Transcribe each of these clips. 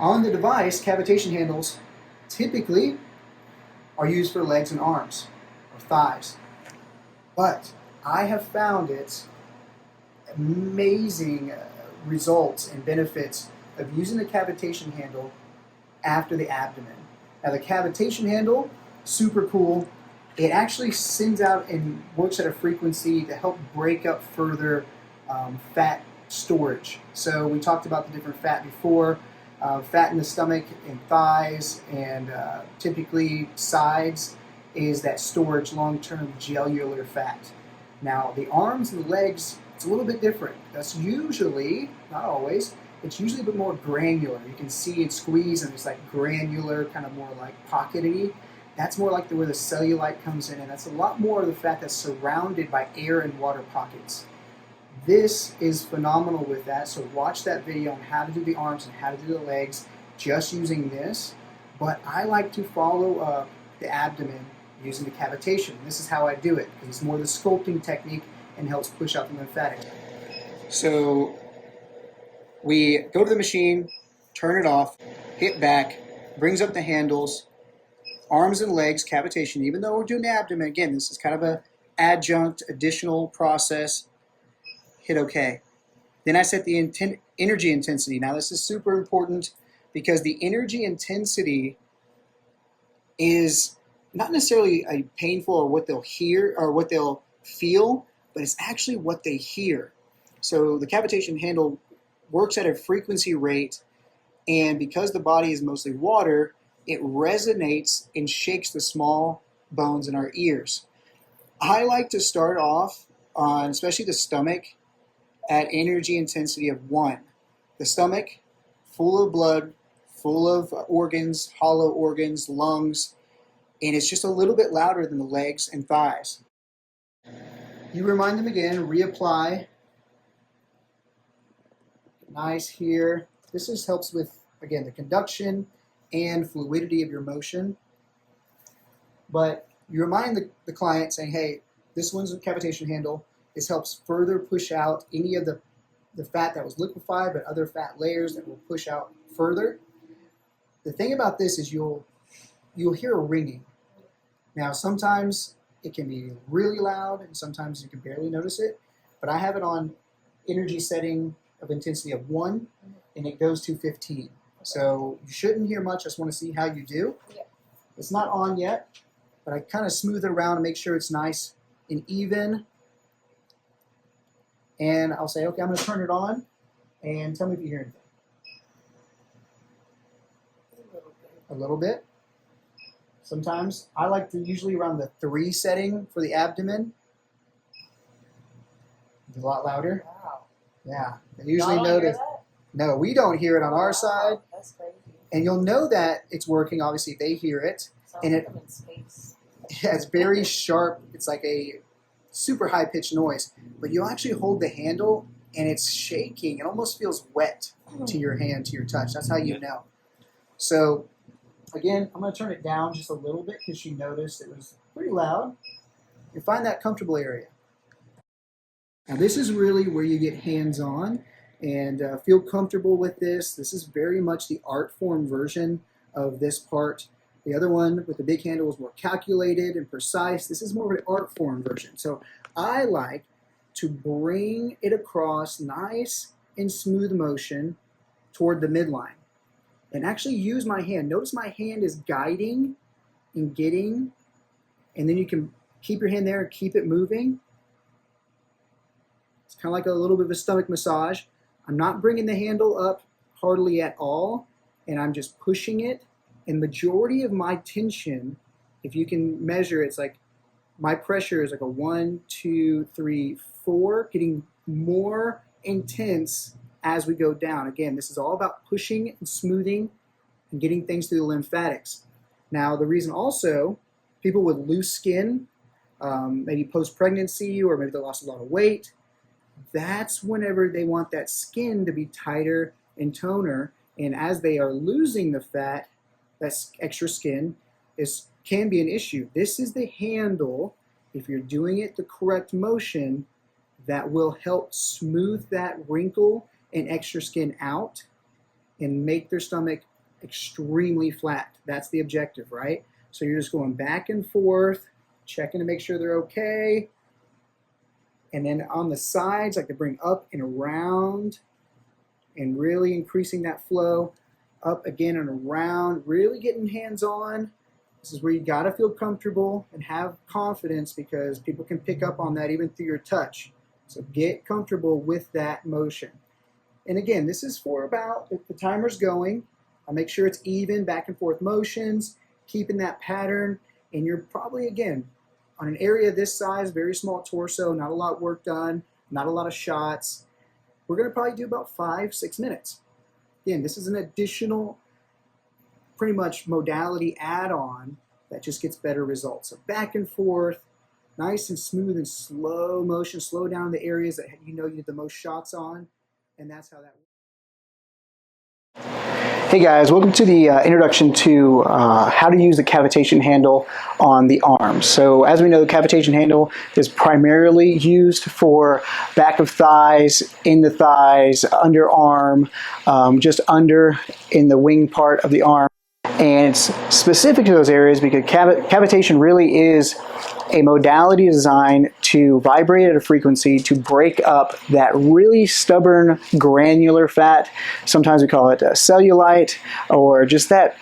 On the device, cavitation handles typically are used for legs and arms or thighs. But I have found it amazing results and benefits of using the cavitation handle after the abdomen. Now the cavitation handle, super cool. It actually sends out and works at a frequency to help break up further fat storage. So we talked about the different fat before. Fat in the stomach and thighs and typically sides is that storage long-term cellular fat. Now the arms and the legs, it's a little bit different. That's usually, not always, it's usually a bit more granular. You can see it squeeze and it's like granular, kind of more like pockety. That's more like where the cellulite comes in, and that's a lot more of the fat that's surrounded by air and water pockets. This is phenomenal with that, so watch that video on how to do the arms and how to do the legs just using this. But I like to follow up the abdomen using the cavitation. This is how I do it, because it's more the sculpting technique and helps push out the lymphatic. So we go to the machine, turn it off, hit back, brings up the handles, arms and legs, cavitation. Even though we're doing the abdomen, again, this is kind of an adjunct, additional process. Hit OK. Then I set the energy intensity. Now this is super important because the energy intensity is not necessarily a painful or what they'll hear or what they'll feel, but it's actually what they hear. So the cavitation handle works at a frequency rate, and because the body is mostly water, it resonates and shakes the small bones in our ears. I like to start off on, especially the stomach, at energy intensity of 1. The stomach, full of blood, full of organs, hollow organs, lungs, and it's just a little bit louder than the legs and thighs. You remind them again, reapply. Nice here. This just helps with, again, the conduction and fluidity of your motion. But you remind the client saying, hey, this one's a cavitation handle. This helps further push out any of the fat that was liquefied, but other fat layers that will push out further. The thing about this is you'll hear a ringing. Now sometimes it can be really loud and sometimes you can barely notice it, but I have it on energy setting of intensity of 1 and it goes to 15. So you shouldn't hear much. I just want to see how you do. Yeah. It's not on yet, but I kind of smooth it around and make sure it's nice and even. And I'll say, okay, I'm going to turn it on, and tell me if you hear anything. A little bit. Sometimes I like to usually around the 3 setting for the abdomen. It's a lot louder. Wow. Yeah. I usually notice. No, we don't hear it on our side. That's crazy. And you'll know that it's working, obviously, if they hear it. Sounds and like I'm in space. Yeah, it's very sharp. It's like a super high-pitched noise. But you'll actually hold the handle, and it's shaking. It almost feels wet to your hand, to your touch. That's how you know. So, again, I'm going to turn it down just a little bit because she noticed it was pretty loud. You find that comfortable area. Now, this is really where you get hands-on and feel comfortable with this. This is very much the art form version of this part. The other one with the big handle is more calculated and precise. This is more of an art form version. So I like to bring it across nice and smooth motion toward the midline and actually use my hand. Notice my hand is guiding and getting, and then you can keep your hand there and keep it moving. It's kind of like a little bit of a stomach massage. I'm not bringing the handle up hardly at all, and I'm just pushing it. And majority of my tension, if you can measure, it's like my pressure is like a 1, 2, 3, 4, getting more intense as we go down. Again, this is all about pushing and smoothing and getting things through the lymphatics. Now, the reason also, people with loose skin, maybe post-pregnancy or maybe they lost a lot of weight, that's whenever they want that skin to be tighter and toner. And as they are losing the fat, that's extra skin, can be an issue. This is the handle, if you're doing it the correct motion, that will help smooth that wrinkle and extra skin out and make their stomach extremely flat. That's the objective, right? So you're just going back and forth, checking to make sure they're okay. And then on the sides, like to bring up and around and really increasing that flow. Up again and around, really getting hands-on. This is where you gotta feel comfortable and have confidence, because people can pick up on that even through your touch. So get comfortable with that motion. And again, this is for about, if the timer's going, I'll make sure it's even back and forth motions, keeping that pattern. And you're probably, again, on an area this size, very small torso, not a lot of work done, not a lot of shots. We're gonna probably do about 5-6 minutes. Again, this is an additional, pretty much modality add-on that just gets better results. So back and forth, nice and smooth and slow motion, slow down the areas that you know you need the most shots on, and that's how that works. Hey guys, welcome to the introduction to how to use the cavitation handle on the arms. So as we know, the cavitation handle is primarily used for back of thighs, in the thighs, underarm, just under in the wing part of the arm. And it's specific to those areas because cavitation really is a modality designed to vibrate at a frequency to break up that really stubborn granular fat. Sometimes we call it cellulite, or just that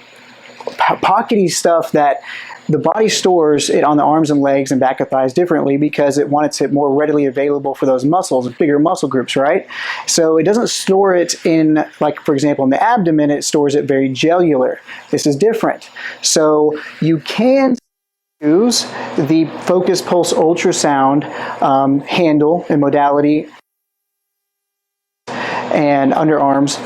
pockety stuff that the body stores it on the arms and legs and back of thighs differently because it wants it more readily available for those muscles, bigger muscle groups, right? So it doesn't store it in, like for example, in the abdomen, it stores it very gellular. This is different. So you can use the focus pulse ultrasound handle and modality and underarms,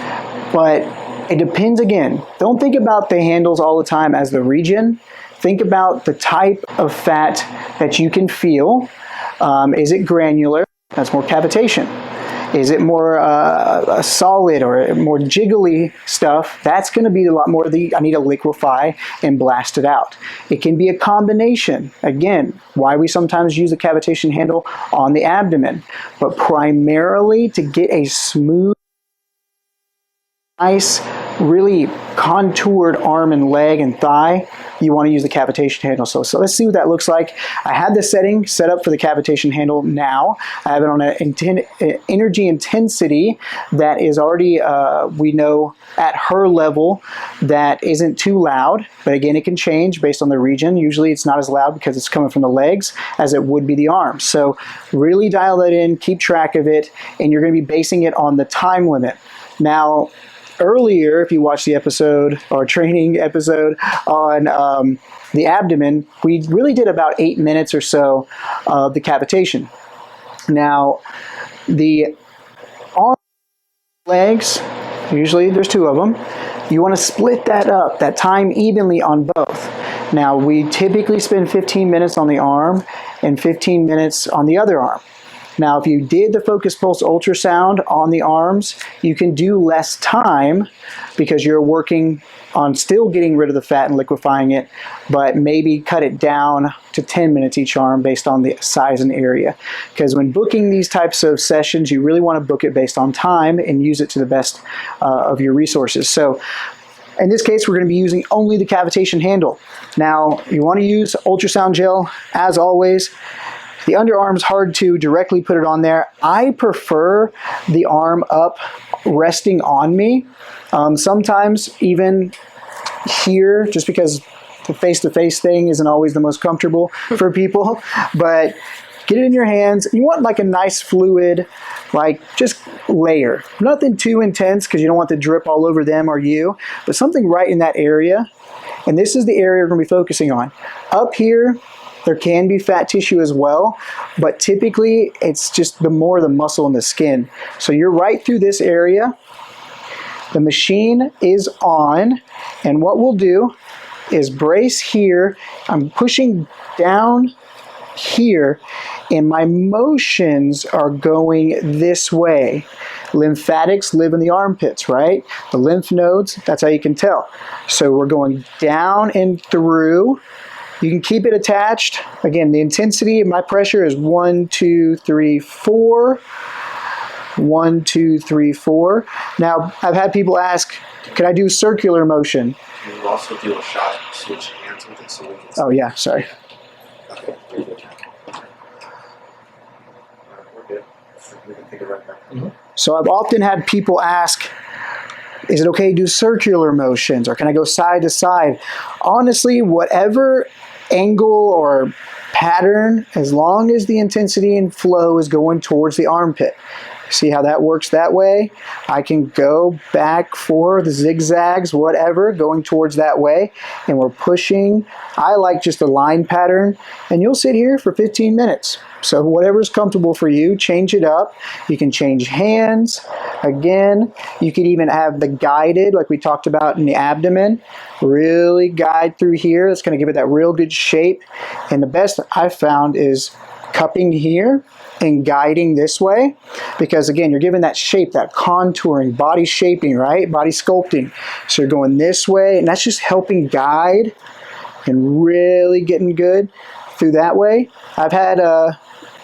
but it depends again. Don't think about the handles all the time as the region. Think about the type of fat that you can feel. Is it granular? That's more cavitation. Is it more solid or more jiggly stuff? That's going to be a lot more I need to liquefy and blast it out. It can be a combination. Again, why we sometimes use the cavitation handle on the abdomen, but primarily to get a smooth, nice, really contoured arm and leg and thigh, you want to use the cavitation handle. So let's see what that looks like. I have the setting set up for the cavitation handle now. I have it on an energy intensity that is already, we know, at her level that isn't too loud. But again, it can change based on the region. Usually it's not as loud because it's coming from the legs as it would be the arms. So really dial that in, keep track of it, and you're going to be basing it on the time limit. Now, earlier, if you watched the episode or training episode on the abdomen, we really did about 8 minutes or so of the cavitation. Now, the arm, legs, usually there's 2 of them. You want to split that up, that time evenly on both. Now, we typically spend 15 minutes on the arm and 15 minutes on the other arm. Now, if you did the focus pulse ultrasound on the arms, you can do less time because you're working on still getting rid of the fat and liquefying it, but maybe cut it down to 10 minutes each arm based on the size and area. Because when booking these types of sessions, you really want to book it based on time and use it to the best of your resources. So in this case, we're going to be using only the cavitation handle. Now, you want to use ultrasound gel, as always. The underarm's hard to directly put it on there. I prefer the arm up resting on me. Sometimes even here, just because the face-to-face thing isn't always the most comfortable for people, but get it in your hands. You want like a nice fluid, like just layer. Nothing too intense because you don't want the drip all over them or you, but something right in that area. And this is the area we're going to be focusing on. Up here, there can be fat tissue as well, but typically it's just the muscle and the skin. So you're right through this area. The machine is on, and what we'll do is brace here. I'm pushing down here, and my motions are going this way. Lymphatics live in the armpits, right? The lymph nodes, that's how you can tell. So we're going down and through. You can keep it attached. Again, the intensity of my pressure is 1, 2, 3, 4. 1, 2, 3, 4. Now, I've had people ask, could I do circular motion? Can you also do a shot, switch hands with it so we can see? Oh, yeah, sorry. Okay, very good. We're good. We can take it right back. Mm-hmm. So I've often had people ask, is it okay to do circular motions, or can I go side to side? Honestly, whatever angle or pattern, as long as the intensity and flow is going towards the armpit. See how that works that way? I can go back, forth, zigzags, whatever, going towards that way, and we're pushing. I like just a line pattern, and you'll sit here for 15 minutes. So whatever's comfortable for you, change it up. You can change hands. Again, you could even have the guided, like we talked about in the abdomen. Really guide through here. It's going to give it that real good shape. And the best I've found is cupping here and guiding this way, because again, you're giving that shape, that contouring, body shaping, right? Body sculpting. So you're going this way, and that's just helping guide and really getting good through that way. I've had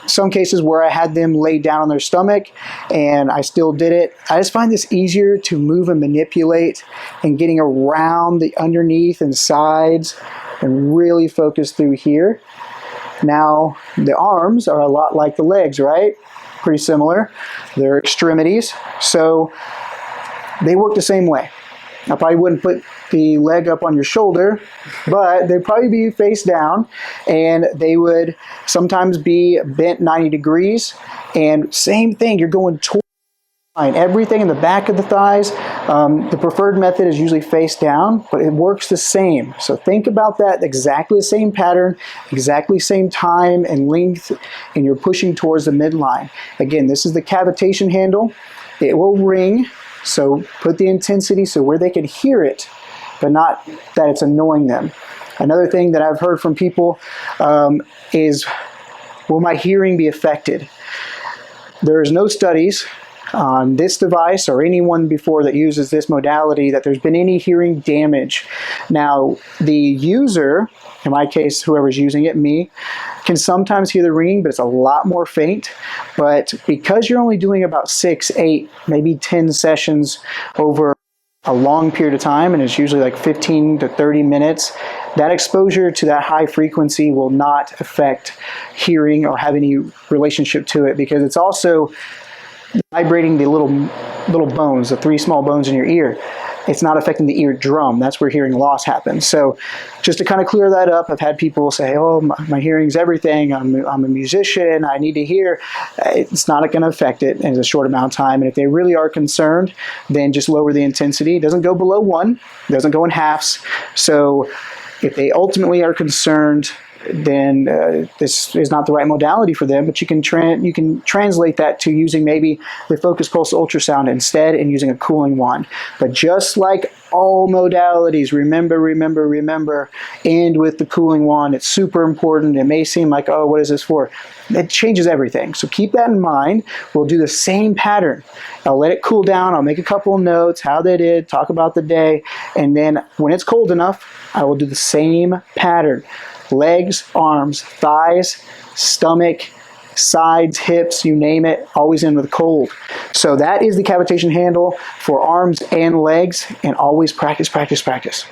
some cases where I had them lay down on their stomach and I still did it. I just find this easier to move and manipulate and getting around the underneath and sides and really focus through here. Now, the arms are a lot like the legs, right? Pretty similar. They're extremities, so they work the same way. I probably wouldn't put the leg up on your shoulder, but they'd probably be face down, and they would sometimes be bent 90 degrees, and same thing, you're going toward the line. Everything in the back of the thighs, the preferred method is usually face down, but it works the same. So think about that, exactly the same pattern, exactly same time and length, and you're pushing towards the midline. Again, this is the cavitation handle. It will ring. So put the intensity so where they can hear it, but not that it's annoying them. Another thing that I've heard from people is, will my hearing be affected? There's no studies on this device or anyone before that uses this modality that there's been any hearing damage. Now, the user, in my case, whoever's using it, me, can sometimes hear the ringing, but it's a lot more faint. But because you're only doing about 6, 8, maybe 10 sessions over a long period of time, and it's usually like 15 to 30 minutes, that exposure to that high frequency will not affect hearing or have any relationship to it, because it's also vibrating the little bones, the 3 small bones in your ear. It's not affecting the eardrum. That's where hearing loss happens. So just to kind of clear that up, I've had people say, oh, my hearing's everything. I'm a musician. I need to hear. It's not going to affect it in a short amount of time. And if they really are concerned, then just lower the intensity. It doesn't go below 1. It doesn't go in halves. So if they ultimately are concerned, then this is not the right modality for them, but you can translate that to using maybe the focus pulse ultrasound instead and using a cooling wand. But just like all modalities, remember, end with the cooling wand. It's super important. It may seem like, oh, what is this for? It changes everything. So keep that in mind. We'll do the same pattern. I'll let it cool down. I'll make a couple of notes, how they did, talk about the day, and then when it's cold enough, I will do the same pattern. Legs, arms, thighs, stomach, sides, hips, you name it, always in with cold. So that is the cavitation handle for arms and legs, and always practice, practice, practice.